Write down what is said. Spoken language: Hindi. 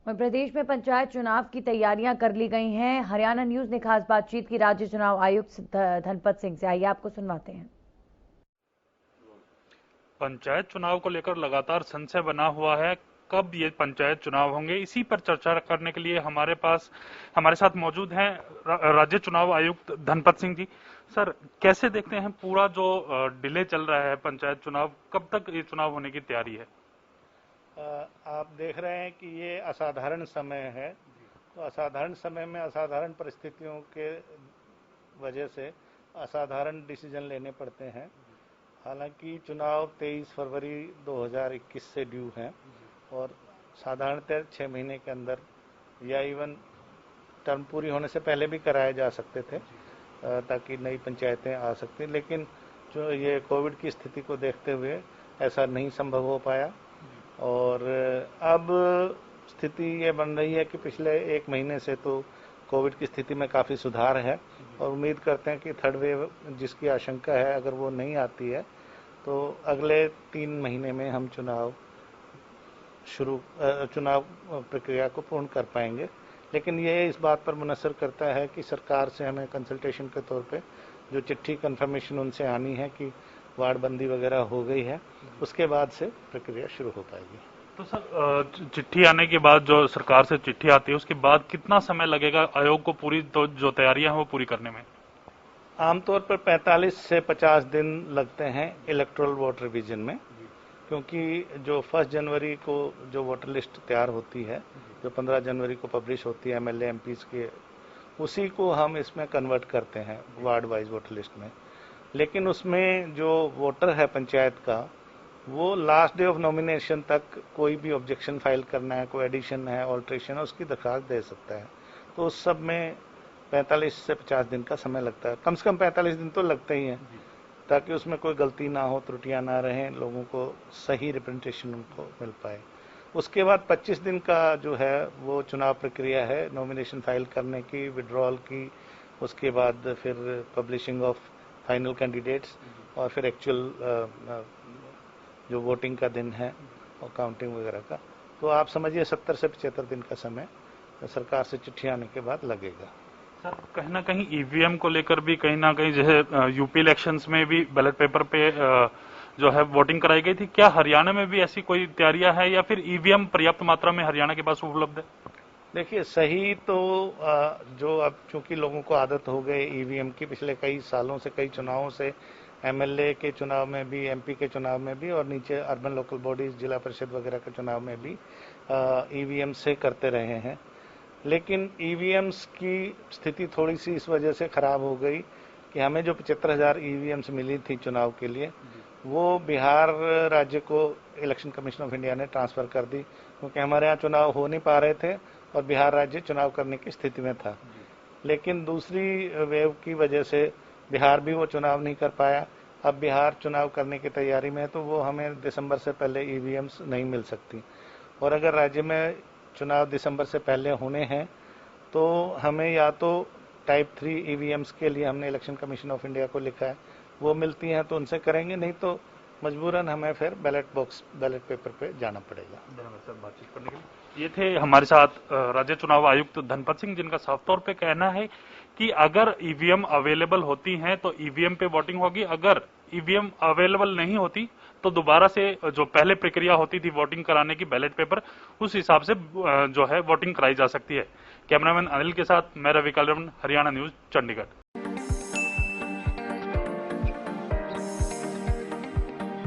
मध्य प्रदेश में पंचायत चुनाव की तैयारियां कर ली गई हैं। हरियाणा न्यूज ने खास बातचीत की राज्य चुनाव आयुक्त धनपत सिंह से। आइए आपको सुनवाते हैं। पंचायत चुनाव को लेकर लगातार संशय बना हुआ है। कब ये पंचायत चुनाव होंगे, इसी पर चर्चा करने के लिए हमारे साथ मौजूद हैं राज्य चुनाव आयुक्त धनपत सिंह जी। सर, कैसे देखते हैं पूरा जो डिले चल रहा है पंचायत चुनाव, कब तक ये चुनाव होने की तैयारी है? आप देख रहे हैं कि ये असाधारण समय है, तो असाधारण समय में असाधारण परिस्थितियों के वजह से असाधारण डिसीजन लेने पड़ते हैं। हालांकि चुनाव 23 फरवरी 2021 से ड्यू हैं और साधारणतः 6 महीने के अंदर या इवन टर्म पूरी होने से पहले भी कराए जा सकते थे, ताकि नई पंचायतें आ सकती, लेकिन जो ये कोविड की स्थिति को देखते हुए ऐसा नहीं संभव हो पाया। और अब स्थिति ये बन रही है कि पिछले 1 महीने से तो कोविड की स्थिति में काफ़ी सुधार है और उम्मीद करते हैं कि थर्ड वेव जिसकी आशंका है, अगर वो नहीं आती है तो अगले 3 महीने में हम चुनाव प्रक्रिया को पूर्ण कर पाएंगे। लेकिन ये इस बात पर मुनसर करता है कि सरकार से हमें कंसल्टेशन के तौर पे जो चिट्ठी कंफर्मेशन उनसे आनी है कि वार्डबंदी वगैरह हो गई है, उसके बाद से प्रक्रिया शुरू हो पाएगी। तो सर, चिट्ठी आने के बाद, जो सरकार से चिट्ठी आती है, उसके बाद कितना समय लगेगा आयोग को पूरी तो जो तैयारियां हैं वो पूरी करने में? आमतौर पर 45 से 50 दिन लगते हैं इलेक्टोरल वोट रिवीजन में, क्योंकि जो 1 जनवरी को जो वोटर लिस्ट तैयार होती है, जो 15 जनवरी को पब्लिश होती है एमएलए एमपीज के, उसी को हम इसमें कन्वर्ट करते हैं वार्ड वाइज वोटर लिस्ट में। लेकिन उसमें जो वोटर है पंचायत का, वो लास्ट डे ऑफ नॉमिनेशन तक कोई भी ऑब्जेक्शन फाइल करना है, कोई एडिशन है, ऑल्ट्रेशन है, उसकी दरखास्त दे सकता है। तो उस सब में 45 से 50 दिन का समय लगता है। कम से कम 45 दिन तो लगते ही हैं, ताकि उसमें कोई गलती ना हो, त्रुटियां ना रहें, लोगों को सही रिप्रेजेंटेशन उनको मिल पाए। उसके बाद 25 दिन का जो है वो चुनाव प्रक्रिया है, नॉमिनेशन फाइल करने की, विड्रॉल की, उसके बाद फिर पब्लिशिंग ऑफ फाइनल कैंडिडेट्स और फिर एक्चुअल जो वोटिंग का दिन है और काउंटिंग वगैरह का। तो आप समझिए 70 से 75 दिन का समय सरकार से चिट्ठी आने के बाद लगेगा। सर, कहीं ना कहीं ईवीएम को लेकर भी कहीं ना कहीं, जैसे यूपी इलेक्शंस में भी बैलेट पेपर पे जो है वोटिंग कराई गई थी, क्या हरियाणा में भी ऐसी कोई तैयारियां है या फिर ईवीएम पर्याप्त मात्रा में हरियाणा के पास उपलब्ध है? देखिए, सही तो जो अब चूंकि लोगों को आदत हो गई ईवीएम की, पिछले कई सालों से, कई चुनावों से, एमएलए के चुनाव में भी, एमपी के चुनाव में भी और नीचे अर्बन लोकल बॉडीज, जिला परिषद वगैरह के चुनाव में भी ईवीएम से करते रहे हैं। लेकिन ईवीएम्स की स्थिति थोड़ी सी इस वजह से खराब हो गई कि हमें जो 75,000 ईवीएम्स मिली थी चुनाव के लिए, वो बिहार राज्य को इलेक्शन कमीशन ऑफ इंडिया ने ट्रांसफर कर दी, क्योंकि हमारे यहाँ चुनाव हो नहीं पा रहे थे और बिहार राज्य चुनाव करने की स्थिति में था। लेकिन दूसरी वेव की वजह से बिहार भी वो चुनाव नहीं कर पाया। अब बिहार चुनाव करने की तैयारी में है, तो वो हमें दिसंबर से पहले ईवीएम्स नहीं मिल सकती। और अगर राज्य में चुनाव दिसंबर से पहले होने हैं तो हमें या तो टाइप 3 ईवीएम्स के लिए हमने इलेक्शन कमीशन ऑफ इंडिया को लिखा है, वो मिलती हैं तो उनसे करेंगे, नहीं तो मजबूरन हमें फिर बैलेट पेपर पे जाना पड़ेगा। धन्यवाद सर बातचीत करने के लिए। ये थे हमारे साथ राज्य चुनाव आयुक्त धनपत सिंह, जिनका साफ तौर पे कहना है कि अगर ईवीएम अवेलेबल होती हैं तो ईवीएम पे वोटिंग होगी, अगर ईवीएम अवेलेबल नहीं होती तो दोबारा से जो पहले प्रक्रिया होती थी वोटिंग कराने की बैलेट पेपर, उस हिसाब से जो है वोटिंग कराई जा सकती है। कैमरामैन अनिल के साथ मैं रवि कालरमन, हरियाणा न्यूज, चंडीगढ़।